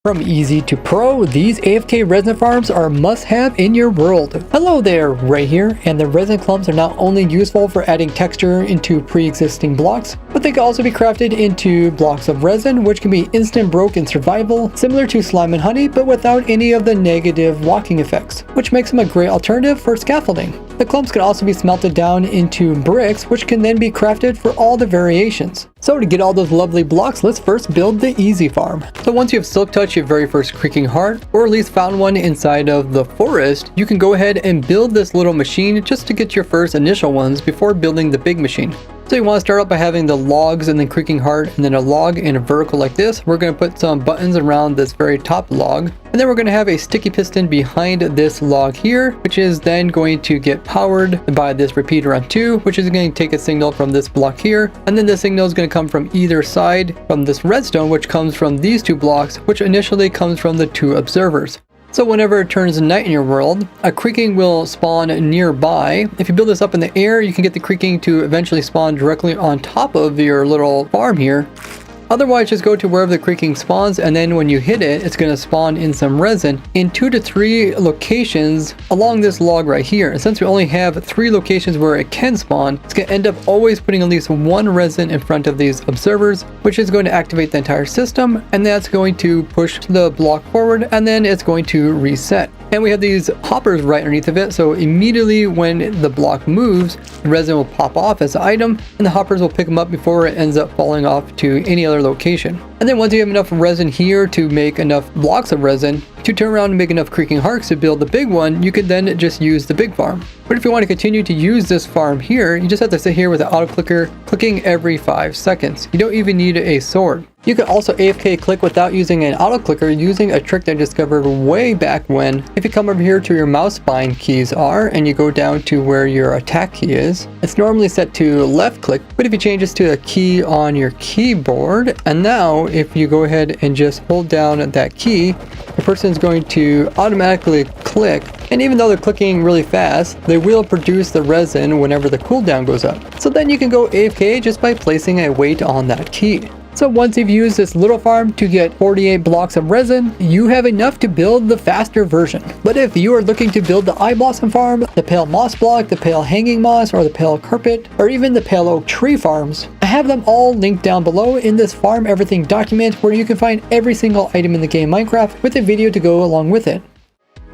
From easy to pro, these AFK resin farms are a must-have in your world. Hello there, Ray here, and the resin clumps are not only useful for adding texture into pre-existing blocks, but they can also be crafted into blocks of resin, which can be instant broke in survival, similar to slime and honey, but without any of the negative walking effects, which makes them a great alternative for scaffolding. The clumps can also be smelted down into bricks, which can then be crafted for all the variations. So to get all those lovely blocks, let's first build the easy farm. So once you have silk touched your very first creaking heart, or at least found one inside of the forest, you can go ahead and build this little machine just to get your first initial ones before building the big machine. So you want to start out by having the logs and then creaking heart and then a log in a vertical like this. We're going to put some buttons around this very top log, and then we're going to have a sticky piston behind this log here, which is then going to get powered by this repeater on 2, which is going to take a signal from this block here, and then the signal is going to come from either side from this redstone, which comes from these 2 blocks, which initially comes from the 2 observers. So whenever it turns night in your world, a creaking will spawn nearby. If you build this up in the air, you can get the creaking to eventually spawn directly on top of your little farm here. Otherwise, just go to wherever the creaking spawns, and then when you hit it, it's going to spawn in some resin in 2 to 3 locations along this log right here. And since we only have 3 locations where it can spawn, it's going to end up always putting at least 1 resin in front of these observers, which is going to activate the entire system, and that's going to push the block forward, and then it's going to reset. And we have these hoppers right underneath of it, so immediately when the block moves, the resin will pop off as an item, and the hoppers will pick them up before it ends up falling off to any other location. And then once you have enough resin here to make enough blocks of resin to turn around and make enough creaking hearts to build the big one, you can then just use the big farm. But if you want to continue to use this farm here, you just have to sit here with the auto clicker, clicking every 5 seconds. You don't even need a sword. You can also AFK click without using an auto clicker using a trick that I discovered way back when. If you come over here to your mouse bind keys are, and you go down to where your attack key is, it's normally set to left click, but if you change this to a key on your keyboard, and now if you go ahead and just hold down that key, the person is going to automatically click, and even though they're clicking really fast, they will produce the resin whenever the cooldown goes up. So then you can go AFK just by placing a weight on that key. So once you've used this little farm to get 48 blocks of resin, you have enough to build the faster version. But if you are looking to build the eye blossom farm, the pale moss block, the pale hanging moss, or the pale carpet, or even the pale oak tree farms, I have them all linked down below in this farm everything document where you can find every single item in the game Minecraft with a video to go along with it.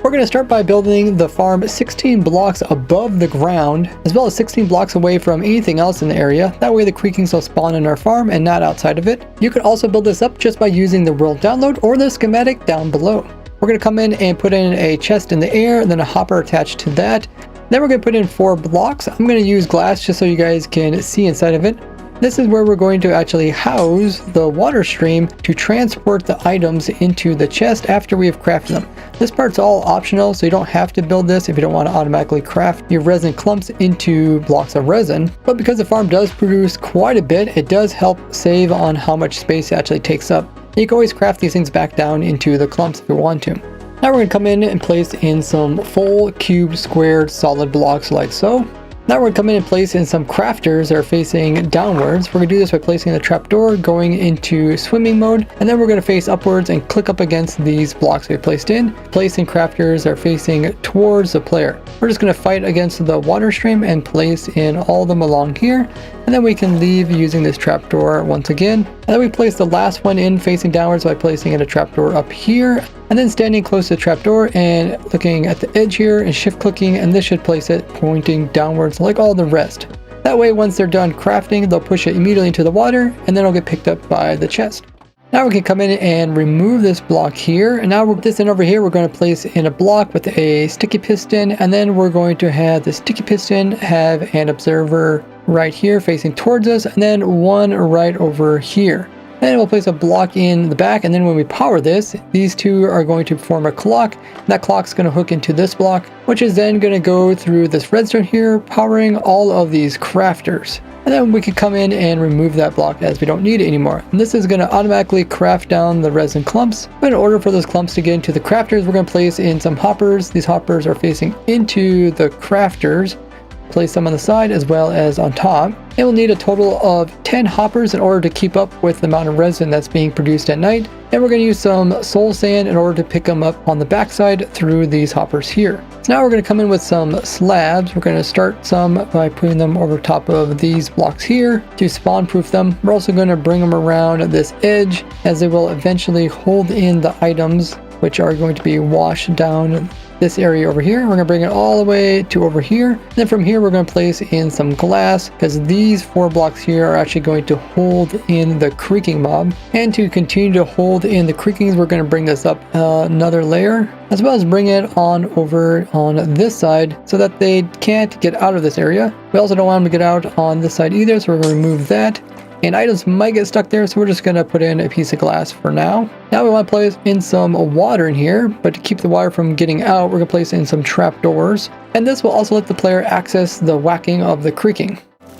We're going to start by building the farm 16 blocks above the ground, as well as 16 blocks away from anything else in the area. That way the creakings will spawn in our farm and not outside of it. You can also build this up just by using the world download or the schematic down below. We're going to come in and put in a chest in the air, and then a hopper attached to that. Then we're going to put in 4 blocks. I'm going to use glass just so you guys can see inside of it. This is where we're going to actually house the water stream to transport the items into the chest after we have crafted them. This part's all optional, so you don't have to build this if you don't want to automatically craft your resin clumps into blocks of resin. But because the farm does produce quite a bit, it does help save on how much space it actually takes up. You can always craft these things back down into the clumps if you want to. Now we're going to come in and place in some full cube squared solid blocks like so. Now we're going to come in and place in some crafters that are facing downwards. We're going to do this by placing the trapdoor, going into swimming mode, and then we're going to face upwards and click up against these blocks we placed in, placing crafters that are facing towards the player. We're just going to fight against the water stream and place in all of them along here, and then we can leave using this trapdoor once again. And then we place the last one in facing downwards by placing in a trapdoor up here, and then standing close to the trapdoor and looking at the edge here and shift clicking, and this should place it pointing downwards like all the rest. That way once they're done crafting, they'll push it immediately into the water, and then it'll get picked up by the chest. Now we can come in and remove this block here, and now with this in over here, we're going to place in a block with a sticky piston, and then we're going to have the sticky piston have an observer right here facing towards us, and then one right over here. Then we'll place a block in the back, and then when we power this, these 2 are going to form a clock. That clock's going to hook into this block, which is then going to go through this redstone here, powering all of these crafters. And then we can come in and remove that block as we don't need it anymore. And this is going to automatically craft down the resin clumps. But in order for those clumps to get into the crafters, we're going to place in some hoppers. These hoppers are facing into the crafters. place some on the side as well as on top. And we'll need a total of 10 hoppers in order to keep up with the amount of resin that's being produced at night. And we're going to use some soul sand in order to pick them up on the backside through these hoppers here. So now we're going to come in with some slabs. We're going to start some by putting them over top of these blocks here to spawn proof them. We're also going to bring them around this edge as they will eventually hold in the items which are going to be washed down this area over here. We're going to bring it all the way to over here. And then from here, we're going to place in some glass because these 4 blocks here are actually going to hold in the creaking mob. And to continue to hold in the creakings, we're going to bring this up another layer, as well as bring it on over on this side so that they can't get out of this area. We also don't want them to get out on this side either, so we're going to remove that. And items might get stuck there, so we're just going to put in a piece of glass for now. Now we want to place in some water in here, but to keep the water from getting out, we're going to place in some trapdoors. And this will also let the player access the whacking of the creaking.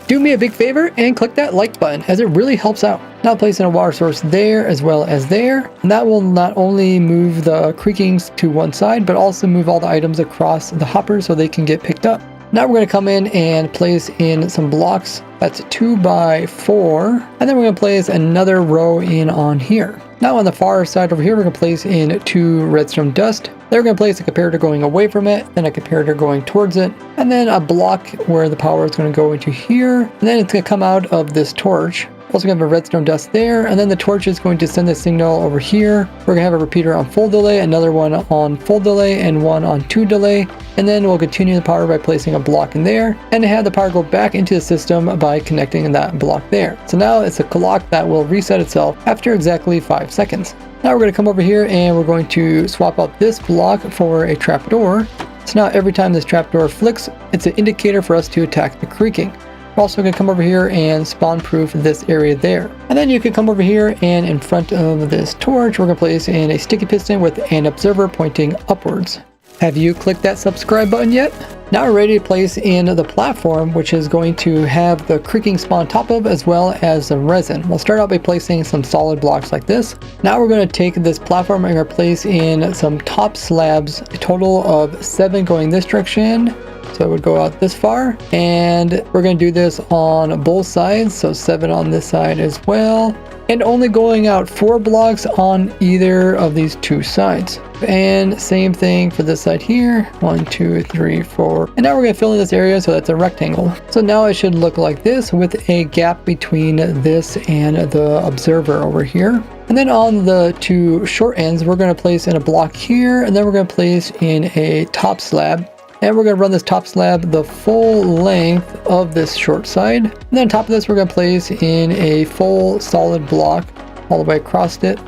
Do me a big favor and click that like button, as it really helps out. Now place in a water source there as well as there. And that will not only move the creakings to one side, but also move all the items across the hopper so they can get picked up. Now we're going to come in and place in some blocks. That's 2 by 4. And then we're going to place another row in on here. Now on the far side over here, we're going to place in 2 redstone dust. Then we're going to place a comparator going away from it, then a comparator going towards it, and then a block where the power is going to go into here. And then it's going to come out of this torch. Also going to have a redstone dust there, and then the torch is going to send the signal over here. We're going to have a repeater on full delay, another one on full delay, and one on 2 delay. And then we'll continue the power by placing a block in there, and have the power go back into the system by connecting that block there. So now it's a clock that will reset itself after exactly 5 seconds. Now we're going to come over here and we're going to swap out this block for a trapdoor. So now every time this trapdoor flicks, it's an indicator for us to attack the creaking. We're also going to come over here and spawn proof this area there. And then you can come over here and in front of this torch, we're going to place in a sticky piston with an observer pointing upwards. Have you clicked that subscribe button yet? Now we're ready to place in the platform, which is going to have the creaking spawn on top of as well as the resin. We'll start out by placing some solid blocks like this. Now we're going to take this platform and we're going to place in some top slabs, a total of 7 going this direction. So it would go out this far, and we're going to do this on both sides, so 7 on this side as well, and only going out 4 blocks on either of these 2 sides. And same thing for this side here, 1 2 3 4. And now we're going to fill in this area so that's a rectangle. So now it should look like this with a gap between this and the observer over here. And then on the 2 short ends, we're going to place in a block here, and then we're going to place in a top slab. And we're going to run this top slab the full length of this short side. And then on top of this, we're going to place in a full solid block all the way across it.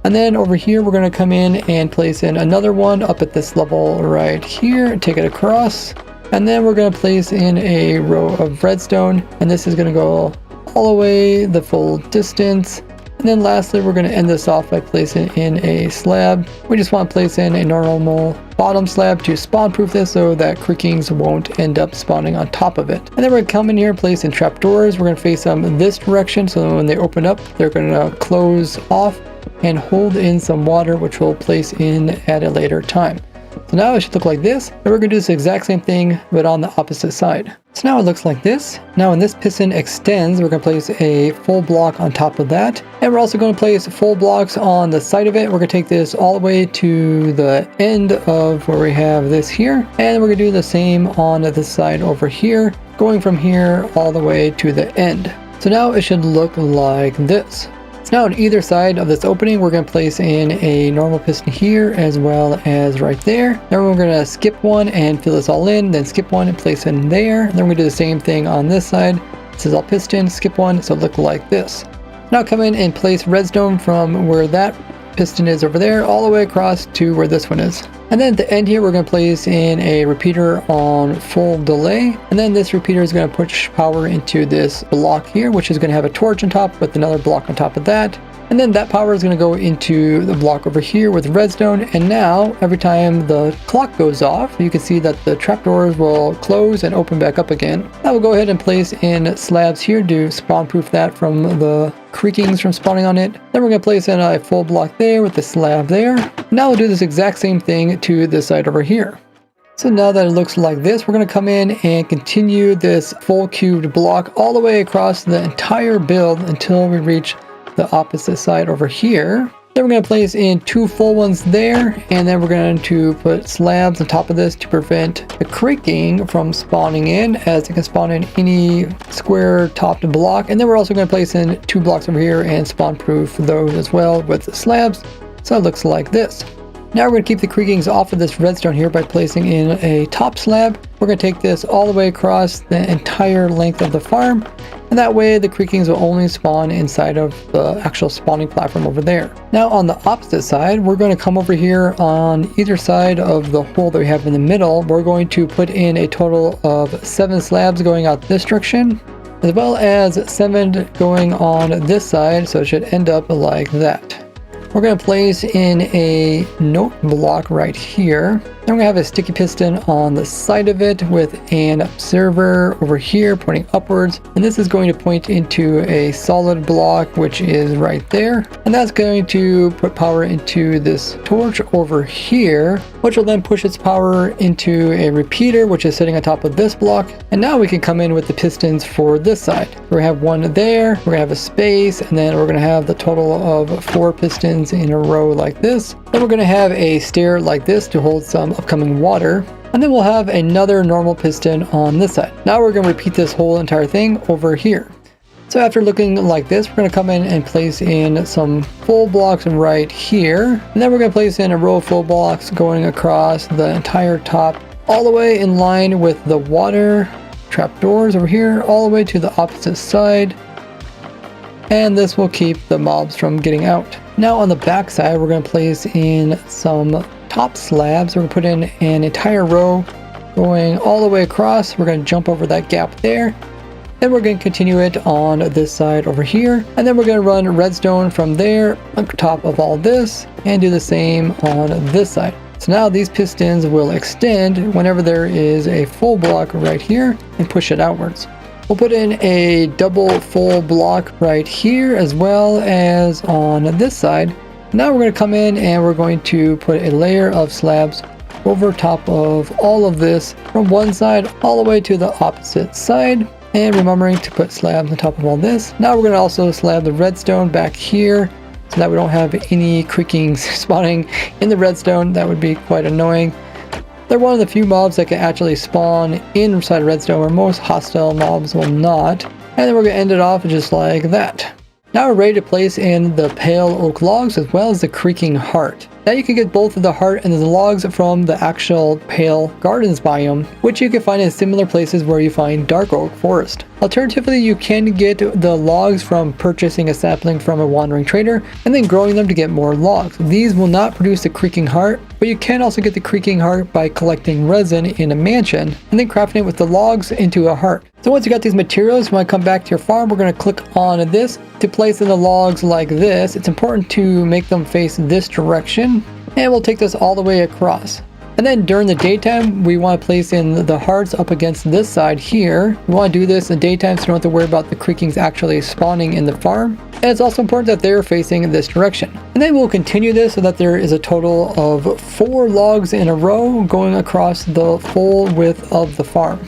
And then over here, we're going to come in and place in another one up at this level right here and take it across. And then we're going to place in a row of redstone. And this is going to go all the way the full distance. And then lastly, we're going to end this off by placing in a slab. We just want to place in a normal bottom slab to spawn proof this so that creakings won't end up spawning on top of it. And then we're going to come in here and place in trapdoors. We're going to face them this direction so when they open up, they're going to close off and hold in some water, which we'll place in at a later time. So now it should look like this, and we're going to do this exact same thing, but on the opposite side. So now it looks like this. Now when this piston extends, we're going to place a full block on top of that. And we're also going to place full blocks on the side of it. We're going to take this all the way to the end of where we have this here. And we're going to do the same on this side over here, going from here all the way to the end. So now it should look like this. So now on either side of this opening, we're going to place in a normal piston here as well as right there. Then we're going to skip one and fill this all in, then skip one and place it in there. Then we're going to do the same thing on this side. This is all piston, skip one, so it'll look like this. Now come in and place redstone from where that piston is over there all the way across to where this one is. And then at the end here, we're going to place in a repeater on full delay. And then this repeater is going to push power into this block here, which is going to have a torch on top with another block on top of that. And then that power is going to go into the block over here with redstone. And now every time the clock goes off, you can see that the trapdoors will close and open back up again. Now we'll go ahead and place in slabs here to spawn proof that from the creakings from spawning on it. Then we're going to place in a full block there with the slab there. Now we'll do this exact same thing to this side over here. So now that it looks like this, we're going to come in and continue this full cubed block all the way across the entire build until we reach the opposite side over here. Then we're going to place in 2 full ones there, and then we're going to put slabs on top of this to prevent the creaking from spawning in, as it can spawn in any square topped block. And then we're also going to place in 2 blocks over here and spawn proof those as well with slabs. So it looks like this. Now we're going to keep the creakings off of this redstone here by placing in a top slab. We're going to take this all the way across the entire length of the farm, and that way the creakings will only spawn inside of the actual spawning platform over there. Now on the opposite side, we're going to come over here on either side of the hole that we have in the middle. We're going to put in a total of 7 slabs going out this direction, as well as 7 going on this side, so it should end up like that. We're going to place in a note block right here. Then we're going to have a sticky piston on the side of it with an observer over here pointing upwards. And this is going to point into a solid block, which is right there. And that's going to put power into this torch over here, which will then push its power into a repeater, which is sitting on top of this block. And now we can come in with the pistons for this side. We're going to have 1 there, we're going to have a space, and then we're going to have the total of 4 pistons in a row like this. Then we're going to have a stair like this to hold some upcoming water, and then we'll have another normal piston on this side. Now we're going to repeat this whole entire thing over here. So after looking like this, we're going to come in and place in some full blocks right here, and then we're going to place in a row of full blocks going across the entire top all the way in line with the water trapdoors over here all the way to the opposite side, and this will keep the mobs from getting out. Now on the back side, we're going to place in some top slabs. We're going to put in an entire row going all the way across. We're going to jump over that gap there. Then we're going to continue it on this side over here. And then we're going to run redstone from there on top of all this and do the same on this side. So now these pistons will extend whenever there is a full block right here and push it outwards. We'll put in a double full block right here as well as on this side. Now we're going to come in and we're going to put a layer of slabs over top of all of this from one side all the way to the opposite side, and remembering to put slabs on top of all this. Now we're going to also slab the redstone back here so that we don't have any creakings spawning in the redstone. That would be quite annoying. They're one of the few mobs that can actually spawn inside redstone, where most hostile mobs will not. And then we're going to end it off just like that. Now we're ready to place in the pale oak logs as well as the creaking heart. Now you can get both of the heart and the logs from the actual pale gardens biome, which you can find in similar places where you find dark oak forest. Alternatively, you can get the logs from purchasing a sapling from a wandering trader and then growing them to get more logs. These will not produce the creaking heart, but you can also get the creaking heart by collecting resin in a mansion and then crafting it with the logs into a heart. So once you got these materials, when I come back to your farm, we're going to click on this to place in the logs like this. It's important to make them face this direction, and we'll take this all the way across. And then during the daytime, we want to place in the hearts up against this side here. We want to do this in the daytime so you don't have to worry about the creakings actually spawning in the farm. And it's also important that they're facing this direction. And then we'll continue this so that there is a total of 4 logs in a row going across the full width of the farm.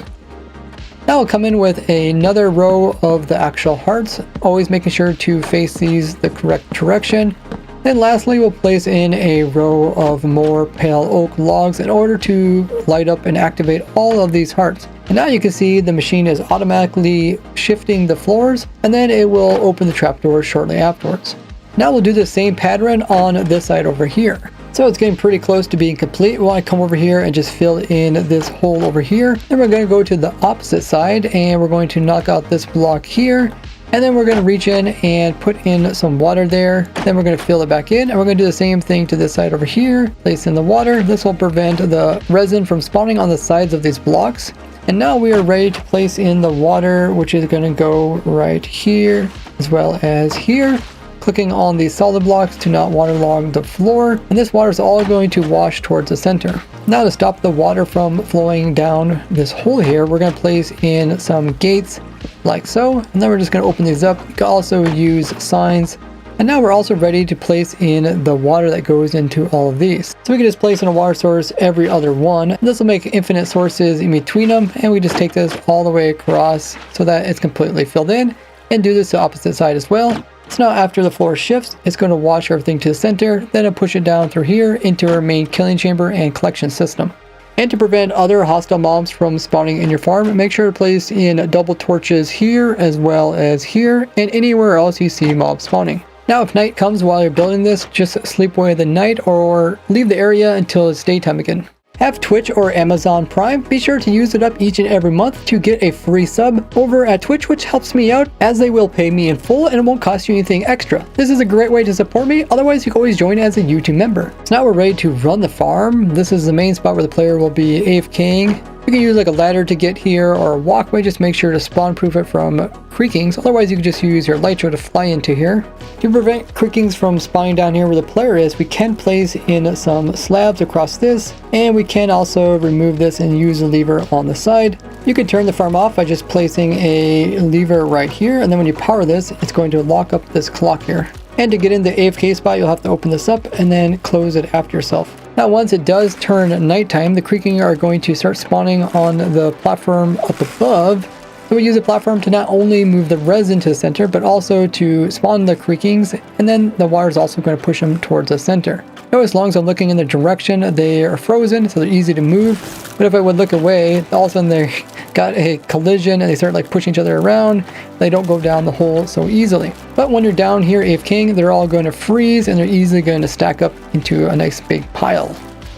Now we'll come in with another row of the actual hearts, always making sure to face these the correct direction. Then lastly, we'll place in a row of more pale oak logs in order to light up and activate all of these hearts. And now you can see the machine is automatically shifting the floors, and then it will open the trapdoors shortly afterwards. Now we'll do the same pattern on this side over here. So it's getting pretty close to being complete. We want to come over here and just fill in this hole over here. Then we're going to go to the opposite side and we're going to knock out this block here. And then we're going to reach in and put in some water there. Then we're going to fill it back in, and we're going to do the same thing to this side over here. Place in the water. This will prevent the resin from spawning on the sides of these blocks. And now we are ready to place in the water, which is going to go right here as well as here. Clicking on these solid blocks to not waterlog the floor, and this water is all going to wash towards the center. Now to stop the water from flowing down this hole here, we're going to place in some gates like so, and then we're just going to open these up. You can also use signs And now we're also ready to place in the water that goes into all of these. So we can just place in a water source every other one. This will make infinite sources in between them, and we just take this all the way across so that it's completely filled in, and do this to the opposite side as well. So now after the floor shifts, it's going to wash everything to the center, then it'll push it down through here into our main killing chamber and collection system. And to prevent other hostile mobs from spawning in your farm, make sure to place in double torches here as well as here and anywhere else you see mobs spawning. Now if night comes while you're building this, just sleep away the night or leave the area until it's daytime again. Have Twitch or Amazon Prime? Be sure to use it up each and every month to get a free sub over at Twitch, which helps me out as they will pay me in full and it won't cost you anything extra. This is a great way to support me, otherwise you can always join as a YouTube member. So now we're ready to run the farm. This is the main spot where the player will be AFKing. You can use like a ladder to get here or a walkway, just make sure to spawn proof it from creakings. Otherwise you can just use your light show to fly into here. To prevent creakings from spawning down here where the player is, we can place in some slabs across this, and we can also remove this and use a lever on the side. You can turn the farm off by just placing a lever right here, and then when you power this, it's going to lock up this clock here. And to get in the AFK spot, you'll have to open this up and then close it after yourself. Now once it does turn nighttime, the creaking are going to start spawning on the platform up above. So we use the platform to not only move the resin to the center, but also to spawn the creakings, and then the water is also going to push them towards the center. Now as long as I'm looking in the direction, they are frozen, so they're easy to move. But if I would look away, all of a sudden they got a collision and they start like pushing each other around. They don't go down the hole so easily. But when you're down here AFKing, they're all going to freeze and they're easily going to stack up into a nice big pile.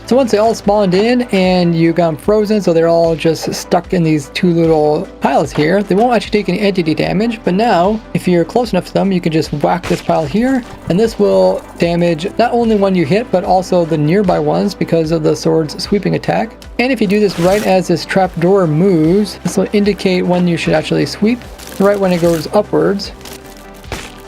So once they all spawned in and you got them frozen, so they're all just stuck in these two little piles here, they won't actually take any entity damage. But now, if you're close enough to them, you can just whack this pile here, and this will damage not only one you hit, but also the nearby ones because of the sword's sweeping attack. And if you do this right as this trapdoor moves, this will indicate when you should actually sweep, right when it goes upwards.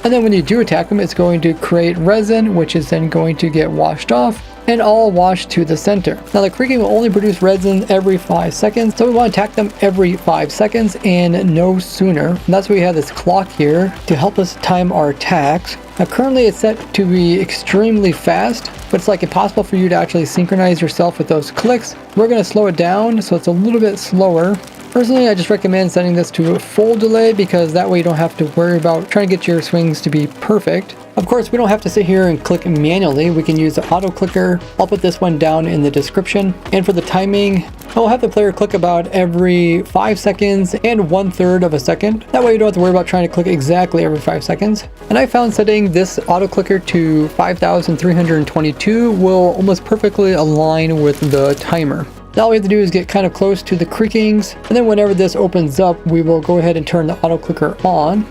And then when you do attack them, it's going to create resin, which is then going to get washed off and all washed to the center. Now the creaking will only produce resin every 5 seconds, so we want to attack them every 5 seconds and no sooner. And that's why we have this clock here to help us time our attacks. Now currently it's set to be extremely fast, but it's like impossible for you to actually synchronize yourself with those clicks. We're going to slow it down so it's a little bit slower. Personally, I just recommend setting this to a full delay because that way you don't have to worry about trying to get your swings to be perfect. Of course, we don't have to sit here and click manually. We can use the auto clicker. I'll put this one down in the description. And for the timing, I'll have the player click about every 5 seconds and 1/3 of a second. That way you don't have to worry about trying to click exactly every 5 seconds. And I found setting this auto clicker to 5322 will almost perfectly align with the timer. Now all we have to do is get kind of close to the creakings, and then whenever this opens up, we will go ahead and turn the auto clicker on.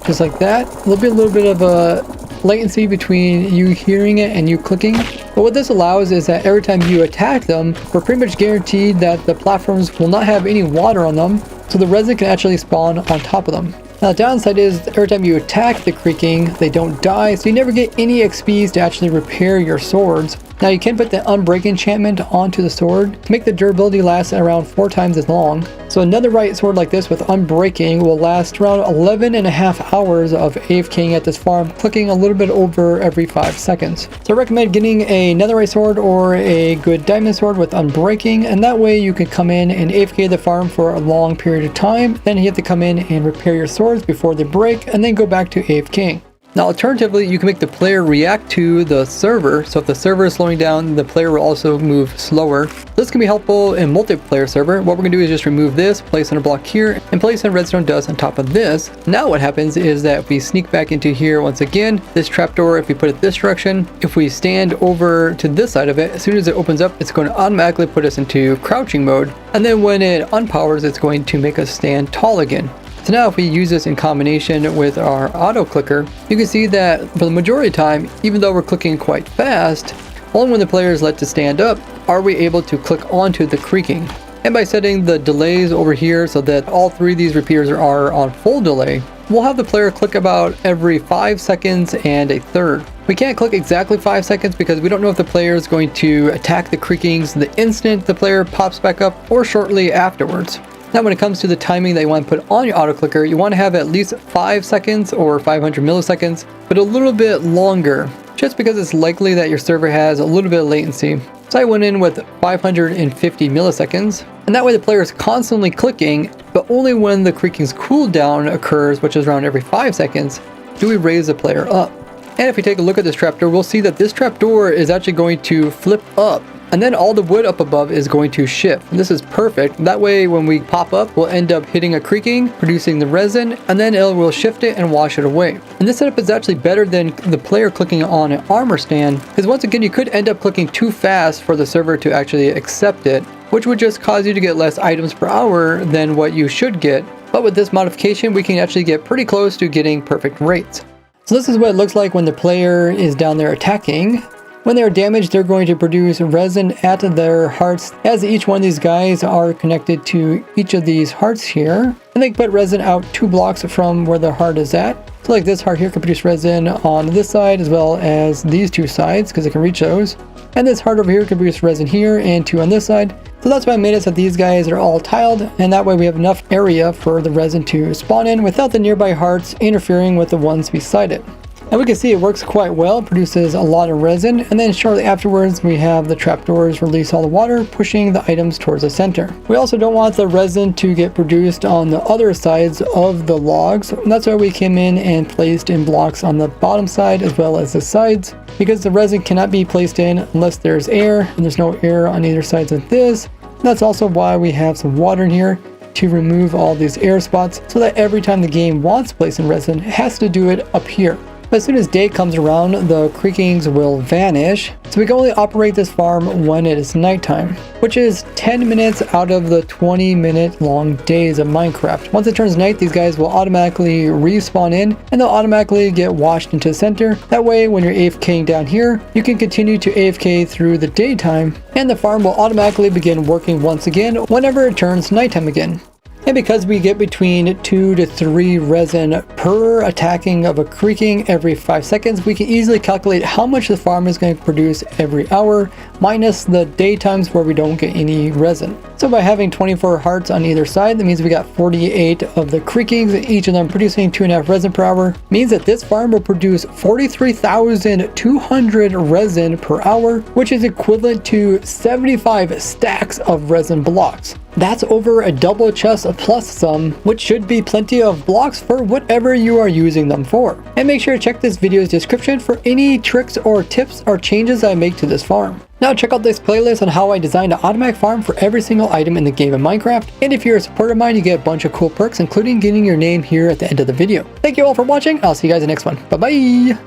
Just like that. There'll be a little bit of a latency between you hearing it and you clicking. But what this allows is that every time you attack them, we're pretty much guaranteed that the platforms will not have any water on them, so the resin can actually spawn on top of them. Now the downside is every time you attack the creaking, they don't die, so you never get any XPs to actually repair your swords. Now you can put the unbreak enchantment onto the sword to make the durability last around 4 times as long. So another right sword like this with unbreaking will last around 11.5 hours of AFKing at this farm, clicking a little bit over every 5 seconds. So I recommend getting a netherite sword or a good diamond sword with unbreaking, and that way you can come in and AFK the farm for a long period of time. Then you have to come in and repair your swords before they break, and then go back to AFKing. Now alternatively, you can make the player react to the server, so if the server is slowing down, the player will also move slower. This can be helpful in multiplayer server. What we're going to do is just remove this, place in a block here, and place in redstone dust on top of this. Now what happens is that if we sneak back into here once again, this trapdoor, if we put it this direction, if we stand over to this side of it, as soon as it opens up, it's going to automatically put us into crouching mode. And then when it unpowers, it's going to make us stand tall again. So now if we use this in combination with our auto clicker, you can see that for the majority of the time, even though we're clicking quite fast, only when the player is let to stand up are we able to click onto the creaking. And by setting the delays over here so that all 3 of these repeaters are on full delay, we'll have the player click about every 5 seconds and 1/3. We can't click exactly 5 seconds because we don't know if the player is going to attack the creakings the instant the player pops back up or shortly afterwards. Now when it comes to the timing that you want to put on your auto clicker, you want to have at least 5 seconds or 500 milliseconds, but a little bit longer, just because it's likely that your server has a little bit of latency. So I went in with 550 milliseconds, and that way the player is constantly clicking, but only when the creaking's cooldown occurs, which is around every 5 seconds, do we raise the player up. And if we take a look at this trapdoor, we'll see that this trapdoor is actually going to flip up, and then all the wood up above is going to shift. And this is perfect. That way when we pop up, we'll end up hitting a creaking, producing the resin, and then it will shift it and wash it away. And this setup is actually better than the player clicking on an armor stand, because once again, you could end up clicking too fast for the server to actually accept it, which would just cause you to get less items per hour than what you should get. But with this modification, we can actually get pretty close to getting perfect rates. So this is what it looks like when the player is down there attacking. When they're damaged, they're going to produce resin at their hearts, as each one of these guys are connected to each of these hearts here. And they can put resin out 2 blocks from where the heart is at. So like this heart here can produce resin on this side as well as these 2 sides, because it can reach those. And this heart over here can produce resin here and 2 on this side. So that's why I made it so that these guys are all tiled, and that way we have enough area for the resin to spawn in without the nearby hearts interfering with the ones beside it. And we can see it works quite well, produces a lot of resin, and then shortly afterwards we have the trapdoors release all the water, pushing the items towards the center. We also don't want the resin to get produced on the other sides of the logs, and that's why we came in and placed in blocks on the bottom side as well as the sides, because the resin cannot be placed in unless there's air, and there's no air on either sides of this. And that's also why we have some water in here to remove all these air spots, so that every time the game wants to place in resin, it has to do it up here. As soon as day comes around, the creakings will vanish, so we can only operate this farm when it is nighttime, which is 10 minutes out of the 20-minute long days of Minecraft. Once it turns night, these guys will automatically respawn in, and they'll automatically get washed into the center. That way, when you're AFKing down here, you can continue to AFK through the daytime, and the farm will automatically begin working once again whenever it turns nighttime again. And because we get between 2 to 3 resin per attacking of a creaking every 5 seconds, we can easily calculate how much the farm is going to produce every hour, minus the daytimes where we don't get any resin. So by having 24 hearts on either side, that means we got 48 of the creakings, each of them producing 2.5 resin per hour, means that this farm will produce 43,200 resin per hour, which is equivalent to 75 stacks of resin blocks. That's over a double chest plus some, which should be plenty of blocks for whatever you are using them for. And make sure to check this video's description for any tricks or tips or changes I make to this farm. Now check out this playlist on how I designed an automatic farm for every single item in the game of Minecraft. And if you're a supporter of mine, you get a bunch of cool perks, including getting your name here at the end of the video. Thank you all for watching. I'll see you guys in the next one. Bye bye!